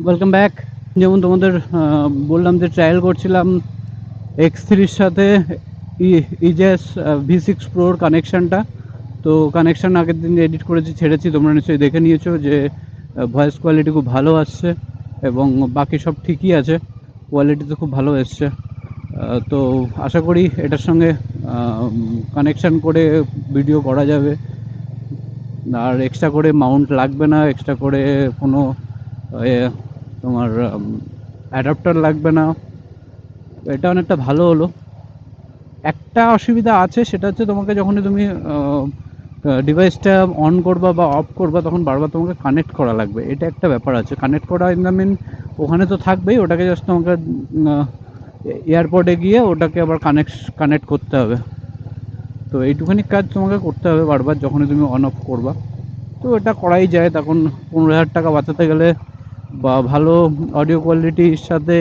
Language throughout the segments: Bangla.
Welcome back. যেমন তোমাদের বললাম যে ট্রায়াল করছিলাম X3-র সাথে ইজেস V6 Proর কানেকশানটা। তো কানেকশান আগের দিন এডিট করেছি, ছেড়েছি, তোমরা নিশ্চয়ই দেখে নিয়েছো যে ভয়েস কোয়ালিটি খুব ভালো আসছে এবং বাকি সব ঠিকই আছে, কোয়ালিটি তো খুব ভালো এসছে। তো আশা করি এটার সঙ্গে কানেকশান করে ভিডিও করা যাবে, আর এক্সট্রা করে মাউন্ট লাগবে না, এক্সট্রা করে কোনো তোমার অ্যাডাপ্টার লাগবে না। এটা অনেকটা ভালো হলো। একটা অসুবিধা আছে, সেটা হচ্ছে তোমাকে যখনই তুমি ডিভাইসটা অন করবা বা অফ করবা তখন বারবার তোমাকে কানেক্ট করা লাগবে। এটা একটা ব্যাপার আছে। কানেক্ট করা ইন দ্য মিন ওখানে তো থাকবেই, ওটাকে জাস্ট তোমাকে এয়ারপোর্টে গিয়ে ওটাকে আবার কানেক্ট করতে হবে। তো এইটুখানি কাজ তোমাকে করতে হবে বারবার যখনই তুমি অন অফ করবা। তো এটা করাই যায়। তখন 15,000 টাকা বাঁচাতে গেলে বা ভালো অডিও কোয়ালিটির সাথে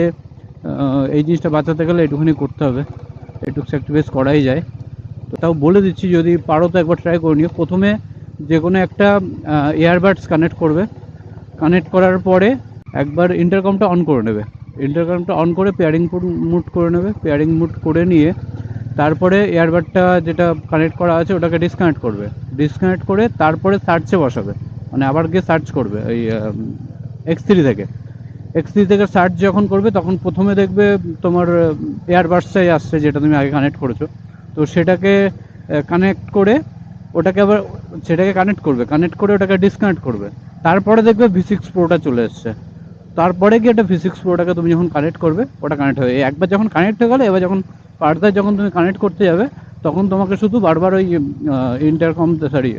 এই জিনিসটা বাঁচাতে গেলে এইটুখানি করতে হবে, একটু স্যাক্রিফাইস করাই যায়। তো তাও বলে দিচ্ছি, যদি পারো তো একবার ট্রাই করে নিও। প্রথমে যে কোনো একটা ইয়ারবাডস কানেক্ট করবে, কানেক্ট করার পরে একবার ইন্টারকমটা অন করে নেবে। ইন্টারকমটা অন করে পেয়ারিং মুড করে নেবে। পেয়ারিং মুড করে নিয়ে তারপরে এয়ারবাডটা যেটা কানেক্ট করা আছে ওটাকে ডিসকানেক্ট করবে। ডিসকানেক্ট করে তারপরে সার্চে বসাবে, মানে আবার গিয়ে সার্চ করবে ওই X3 থেকে। X3 থেকে সার্চ যখন করবে তখন প্রথমে দেখবে তোমার এয়ারবাডসটাই আসছে যেটা তুমি আগে কানেক্ট করেছো। তো সেটাকে কানেক্ট করে ওটাকে আবার সেটাকে কানেক্ট করবে, কানেক্ট করে ওটাকে ডিসকানেক্ট করবে। তারপরে দেখবে V6 Proটা চলে এসছে। তারপরে গিয়ে একটা V6 Proটাকে তুমি যখন কানেক্ট করবে ওটা কানেক্ট হবে। একবার যখন কানেক্ট হয়ে গেলে, এবার যখন ফার্দার যখন তুমি কানেক্ট করতে যাবে তখন তোমাকে শুধু বারবার ওই ইন্টারকম সরি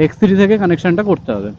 X3 থেকে কানেকশানটা করতে হবে।